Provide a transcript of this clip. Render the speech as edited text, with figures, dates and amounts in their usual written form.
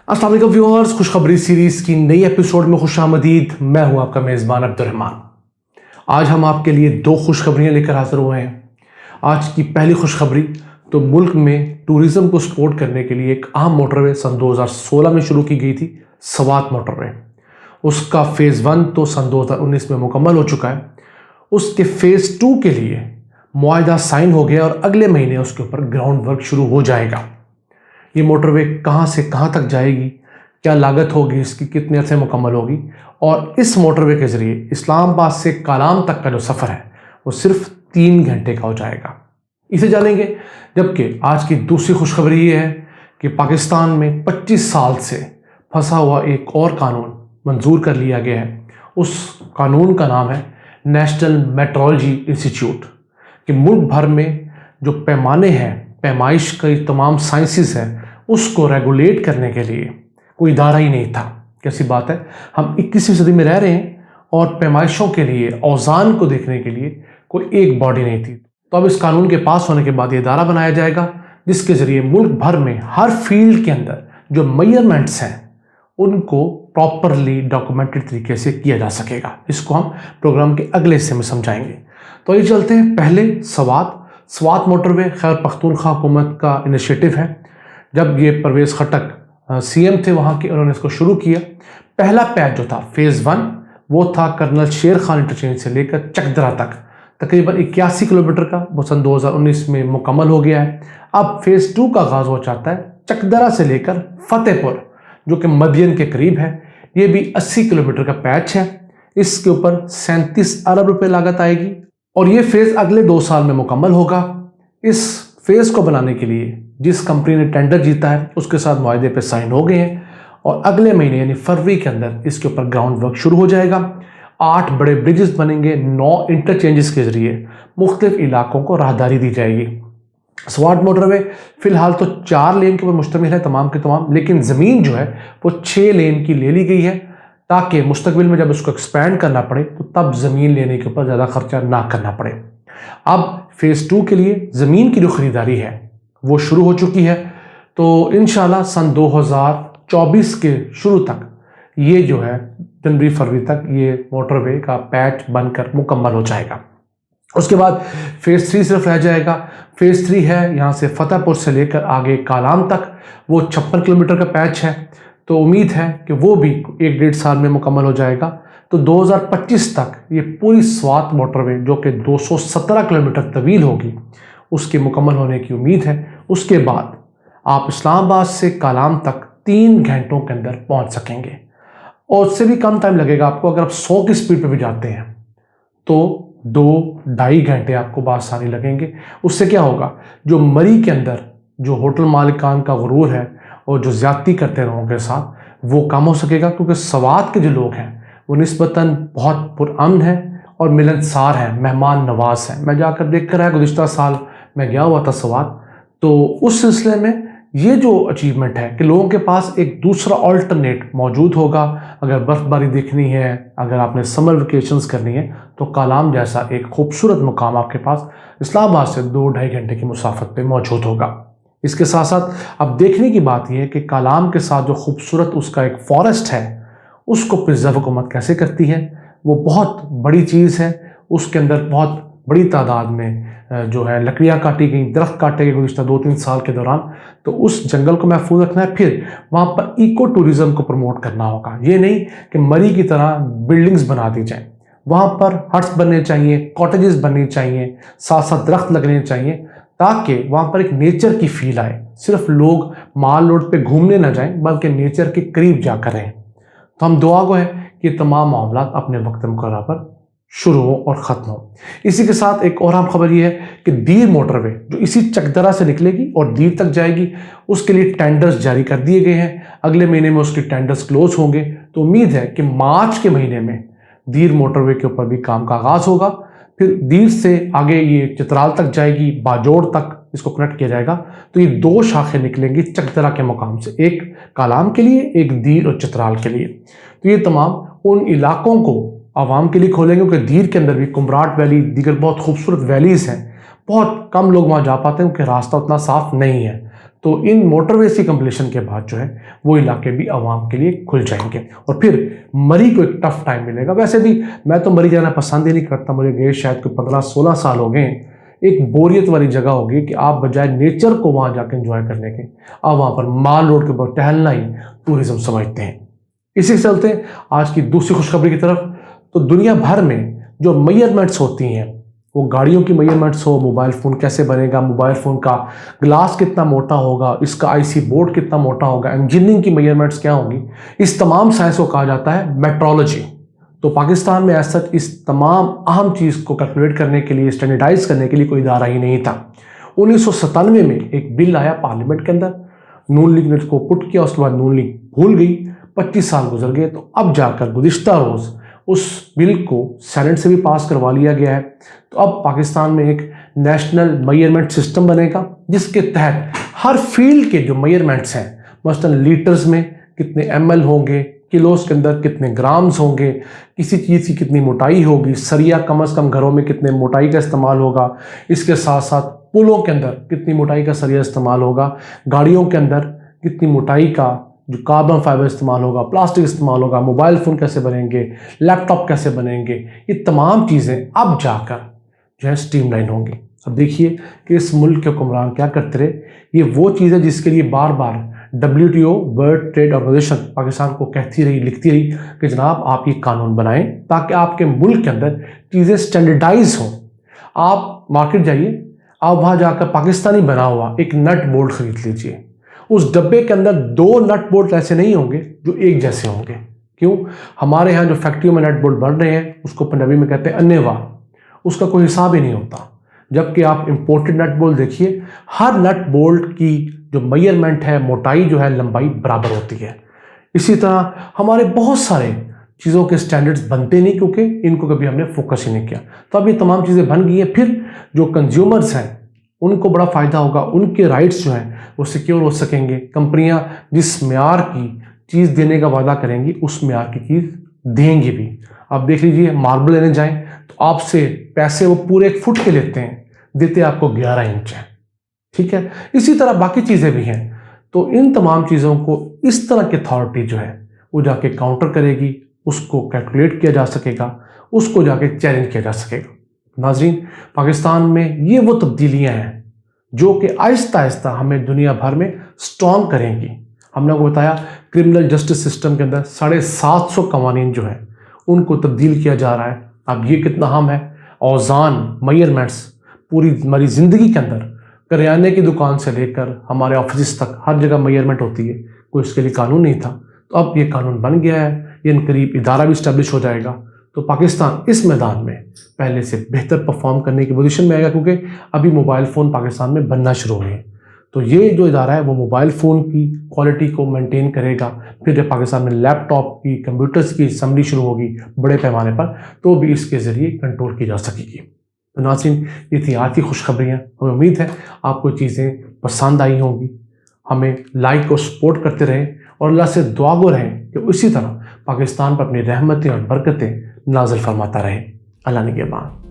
अस्सलाम वालेकुम व्यूअर्स, खुशखबरी सीरीज़ की नई एपिसोड में खुशामदीद। मैं हूं आपका मेज़बान अब्दुर्रहमान। आज हम आपके लिए दो खुशखबरियां लेकर हाजिर हुए हैं। आज की पहली खुशखबरी तो मुल्क में टूरिज़्म को सपोर्ट करने के लिए एक अहम मोटरवे सन 2016 में शुरू की गई थी, सवात मोटरवे। उसका फ़ेज़ 1 तो सन 2019 में मुकम्मल हो चुका है। उसके फ़ेज़ 2 के लिए मुआहदा साइन हो गया और अगले महीने उसके ऊपर ग्राउंड वर्क शुरू हो जाएगा। ये मोटरवे कहाँ से कहाँ तक जाएगी, क्या लागत होगी इसकी, कितने अरसे मुकम्मल होगी, और इस मोटरवे के ज़रिए इस्लामाबाद से कालाम तक का जो सफ़र है वो सिर्फ 3 घंटे का हो जाएगा। इसे जानेंगे। जबकि आज की दूसरी खुशखबरी ये है कि पाकिस्तान में 25 साल से फंसा हुआ एक और कानून मंजूर कर लिया गया है। उस कानून का नाम है नेशनल मेट्रोलॉजी इंस्टीट्यूट। कि मुल्क भर में जो पैमाने हैं, पैमाइश की तमाम साइंसेस हैं, उसको रेगुलेट करने के लिए कोई इदारा ही नहीं था। कैसी बात है, हम 21वीं सदी में रह रहे हैं और पैमाइशों के लिए, औज़ान को देखने के लिए कोई एक बॉडी नहीं थी। तो अब इस कानून के पास होने के बाद ये इदारा बनाया जाएगा जिसके ज़रिए मुल्क भर में हर फील्ड के अंदर जो मेजरमेंट्स हैं उनको प्रॉपरली डॉक्यूमेंटेड तरीके से किया जा सकेगा। इसको हम प्रोग्राम के अगले हिस्से में समझाएंगे। तो ये चलते हैं पहले सवात मोटरवे खैबर पख्तूनख्वा हुकूमत का इनिशिएटिव है। जब ये परवेज़ खटक सीएम थे वहाँ के, उन्होंने इसको शुरू किया। पहला पैच जो था फ़ेज़ 1 वो था कर्नल शेर खान इंटरचेंज से लेकर चकदरा तक, तकरीबन 81 किलोमीटर का। वो सन 2019 में मुकम्मल हो गया है। अब फ़ेज़ 2 का आगाज़ हो जाता है चकदरा से लेकर फतेहपुर, जो कि मदियन के करीब है। ये भी 80 किलोमीटर का पैच है। इसके ऊपर 37 अरब रुपये लागत आएगी और ये फ़ेज़ अगले 2 साल में मुकम्मल होगा। इस फ़ेज़ को बनाने के लिए जिस कंपनी ने टेंडर जीता है उसके साथ मुआहदे पे साइन हो गए हैं और अगले महीने यानी फरवरी के अंदर इसके ऊपर ग्राउंड वर्क शुरू हो जाएगा। 8 बड़े ब्रिजेस बनेंगे, 9 इंटरचेंजेस के ज़रिए मुख्तलिफ इलाकों को राहदारी दी जाएगी। सवात मोटरवे फ़िलहाल तो 4 लेन के ऊपर मुश्तमिल है तमाम के तमाम, लेकिन ज़मीन जो है वो 6 लेन की ले ली गई है ताकि मुस्तकबिल में जब उसको एक्सपैंड करना पड़े तो तब ज़मीन लेने के ऊपर ज़्यादा खर्चा ना करना पड़े। अब फ़ेज़ 2 के लिए ज़मीन की जो ख़रीदारी है वो शुरू हो चुकी है। तो इंशाल्लाह सन 2024 के शुरू तक ये जो है जनवरी फरवरी तक ये मोटरवे का पैच बनकर मुकम्मल हो जाएगा। उसके बाद फ़ेज़ 3 सिर्फ रह जाएगा। फ़ेज़ 3 है यहाँ से फतेहपुर से लेकर आगे कालाम तक, वो 56 किलोमीटर का पैच है। तो उम्मीद है कि वो भी 1-1.5 साल में मुकम्मल हो जाएगा। तो 2025 तक ये पूरी सवात मोटरवे जो कि 217 किलोमीटर तवील होगी उसके मुकम्मल होने की उम्मीद है। उसके बाद आप इस्लामाबाद से कालाम तक 3 घंटों के अंदर पहुंच सकेंगे और उससे भी कम टाइम लगेगा आपको। अगर आप 100 की स्पीड पे भी जाते हैं तो 2-2.5 घंटे आपको बासानी लगेंगे। उससे क्या होगा, जो मरी के अंदर जो होटल मालिकान का गुरूर है और जो ज़्यादती करते हैं लोगों के साथ, वो कम हो सकेगा। क्योंकि सवात के जो लोग हैं वो निस्बतन बहुत पुरअमन हैं और मिलनसार हैं, मेहमान नवाज हैं। मैं जाकर देख कर आया, गुज़िश्ता साल मैं गया हुआ था सवात। तो उस सिलसिले में ये जो अचीवमेंट है कि लोगों के पास एक दूसरा ऑल्टरनेट मौजूद होगा। अगर बर्फ़बारी देखनी है, अगर आपने समर वेकेशंस करनी है, तो कालाम जैसा एक खूबसूरत मुकाम आपके पास इस्लामाबाद से 2-2.5 घंटे की मुसाफत पे मौजूद होगा। इसके साथ साथ अब देखने की बात यह है कि कालाम के साथ जो खूबसूरत उसका एक फॉरेस्ट है उसको प्रिजर्व हुकूमत कैसे करती है। वो बहुत बड़ी चीज़ है। उसके अंदर बहुत बड़ी तादाद में जो है लकड़ियाँ काटी गई, दरख्त काटे गए गुज़िश्ता 2-3 साल के दौरान। तो उस जंगल को महफूज रखना है। फिर वहाँ पर इको टूरिज़म को प्रमोट करना होगा। ये नहीं कि मरी की तरह बिल्डिंग्स बना दी जाएँ। वहाँ पर हट्स बनने चाहिए, कॉटेजेस बननी चाहिए, साथ साथ दरख्त लगने चाहिए ताकि वहाँ पर एक नेचर की फील आए। सिर्फ लोग माल रोड पे घूमने ना जाएं बल्कि नेचर के करीब जाकर रहें। तो हम दुआ गो है कि तमाम मामला अपने वक्त मुकर्रर पर शुरू हो और ख़त्म हो। इसी के साथ एक और अहम खबर ये है कि दीर मोटरवे जो इसी चकदरा से निकलेगी और दीर तक जाएगी, उसके लिए टेंडर्स जारी कर दिए गए हैं। अगले महीने में उसके टेंडर्स क्लोज होंगे। तो उम्मीद है कि मार्च के महीने में दीर मोटरवे के ऊपर भी काम का आगाज़ होगा। फिर दीर से आगे ये चित्राल तक जाएगी, बाजोड़ तक इसको कनेक्ट किया जाएगा। तो ये 2 शाखें निकलेंगी चकदरा के मुकाम से, एक कालाम के लिए, एक दीर और चित्राल के लिए। तो ये तमाम उन इलाकों को आवाम के लिए खोलेंगे क्योंकि दीर के अंदर भी कुमराट वैली, दीगर बहुत खूबसूरत वैलीज़ हैं। बहुत कम लोग वहाँ जा पाते हैं क्योंकि रास्ता उतना साफ़ नहीं है। تو ان موٹر ویز کی کمپلیشن کے بعد جو ہے وہ علاقے بھی عوام کے لیے کھل جائیں گے اور پھر مری کو ایک ٹف ٹائم ملے گا. ویسے بھی میں تو مری جانا پسند ہی نہیں کرتا, مجھے گئے شاید کوئی 15-16 سال ہو گئے. ایک بوریت والی جگہ ہوگی کہ آپ بجائے نیچر کو وہاں جا کے انجوائے کرنے کے آپ وہاں پر مال روڈ کے اوپر ٹہلنا ہی ٹورزم سمجھتے ہیں. اسی سے چلتے ہیں آج کی دوسری خوشخبری کی طرف. تو دنیا بھر میں جو میئرمنٹس ہوتی ہیں, وہ گاڑیوں کی میئرمنٹس ہو, موبائل فون کیسے بنے گا, موبائل فون کا گلاس کتنا موٹا ہوگا, اس کا آئی سی بورڈ کتنا موٹا ہوگا, انجینئرنگ کی میئرمنٹس کیا ہوگی, اس تمام سائنس کو کہا جاتا ہے میٹرولوجی. تو پاکستان میں ایسا اس تمام اہم چیز کو کیلکولیٹ کرنے کے لیے, اسٹینڈرڈائز کرنے کے لیے کوئی ادارہ ہی نہیں تھا. 1997 میں ایک بل آیا پارلیمنٹ کے اندر, نون لیگ نے اس کو پٹ کیا, اس کے بعد نون لیگ بھول گئی, 25 سال گزر گئے, تو اب جا کر گزشتہ روز اس بل کو سینٹ سے بھی پاس کروا لیا گیا ہے. تو اب پاکستان میں ایک نیشنل میئرمنٹ سسٹم بنے گا جس کے تحت ہر فیلڈ کے جو میئرمنٹس ہیں, مثلا لیٹرز میں کتنے ایم ایل ہوں گے, کلوز کے اندر کتنے گرامز ہوں گے, کسی چیز کی کتنی موٹائی ہوگی, سریا کم از کم گھروں میں کتنے موٹائی کا استعمال ہوگا, اس کے ساتھ ساتھ پلوں کے اندر کتنی موٹائی کا سریا استعمال ہوگا, گاڑیوں کے اندر کتنی موٹائی کا جو کاربن فائبر استعمال ہوگا, پلاسٹک استعمال ہوگا, موبائل فون کیسے بنیں گے, لیپ ٹاپ کیسے بنیں گے, یہ تمام چیزیں اب جا کر جو ہے اسٹریم لائن ہوں گی. اب دیکھیے کہ اس ملک کے حکمران کیا کرتے رہے, یہ وہ چیز ہے جس کے لیے بار بار WTO world trade organization Pakistan کو کہتی رہی, لکھتی رہی کہ جناب آپ یہ قانون بنائیں تاکہ آپ کے ملک کے اندر چیزیں اسٹینڈرڈائز ہوں. آپ مارکیٹ جائیے, آپ وہاں جا کر پاکستانی بنا ہوا ایک نٹ بولٹ خرید لیجئے, اس ڈبے کے اندر 2 نٹ بولٹ ایسے نہیں ہوں گے جو ایک جیسے ہوں گے. کیوں؟ ہمارے ہاں جو فیکٹریوں میں نٹ بولٹ بن رہے ہیں اس کو پنجابی میں کہتے ہیں انیوا, اس کا کوئی حساب ہی نہیں ہوتا. جبکہ آپ امپورٹڈ نٹ بولٹ دیکھیے, ہر نٹ بولٹ کی جو میئرمنٹ ہے, موٹائی جو ہے, لمبائی برابر ہوتی ہے. اسی طرح ہمارے بہت سارے چیزوں کے سٹینڈرڈز بنتے نہیں کیونکہ ان کو کبھی ہم نے فوکس ہی نہیں کیا. تو اب یہ تمام چیزیں بن گئی ہیں, پھر جو کنزیومرز ہیں ان کو بڑا فائدہ ہوگا, ان کے رائٹس جو ہیں وہ سیکیور ہو سکیں گے. کمپنیاں جس معیار کی چیز دینے کا وعدہ کریں گی اس معیار کی چیز دیں گی بھی. آپ دیکھ لیجئے, ماربل لینے جائیں تو آپ سے پیسے وہ پورے 1 فٹ کے لیتے ہیں, دیتے آپ کو 11 انچ ہیں. ٹھیک ہے, اسی طرح باقی چیزیں بھی ہیں. تو ان تمام چیزوں کو اس طرح کی اتھارٹی جو ہے وہ جا کے کاؤنٹر کرے گی, اس کو کیلکولیٹ کیا جا سکے گا, اس کو جا کے چیلنج کیا جا سکے گا. ناظرین, پاکستان میں یہ وہ تبدیلیاں ہیں جو کہ آہستہ آہستہ ہمیں دنیا بھر میں اسٹرانگ کریں گی. ہم نے آپ کو بتایا کرمنل جسٹس سسٹم کے اندر 750 قوانین جو ہیں ان کو تبدیل کیا جا رہا ہے. اب یہ کتنا اہم ہے, اوزان, میئرمنٹس پوری ہماری زندگی کے اندر, کریانے کی دکان سے لے کر ہمارے آفسز تک ہر جگہ میئرمنٹ ہوتی ہے, کوئی اس کے لیے قانون نہیں تھا. تو اب یہ قانون بن گیا ہے, یہ ان قریب ادارہ بھی اسٹیبلش ہو جائے گا. تو پاکستان اس میدان میں پہلے سے بہتر پرفارم کرنے کی پوزیشن میں آئے گا, کیونکہ ابھی موبائل فون پاکستان میں بننا شروع ہوئے ہیں. تو یہ جو ادارہ ہے وہ موبائل فون کی کوالٹی کو مینٹین کرے گا. پھر جب پاکستان میں لیپ ٹاپ کی, کمپیوٹرز کی اسمبلی شروع ہوگی بڑے پیمانے پر, تو بھی اس کے ذریعے کنٹرول کی جا سکے گی. تو ناظرین, یہ تھی آج کی خوشخبریاں. ہمیں امید ہے آپ کو چیزیں پسند آئی ہوں گی. ہمیں لائک اور سپورٹ کرتے رہیں اور اللہ سے دعا گو رہیں کہ اسی طرح پاکستان پر اپنی رحمتیں اور برکتیں نازل فرماتا رہے. اللہ نگہبان.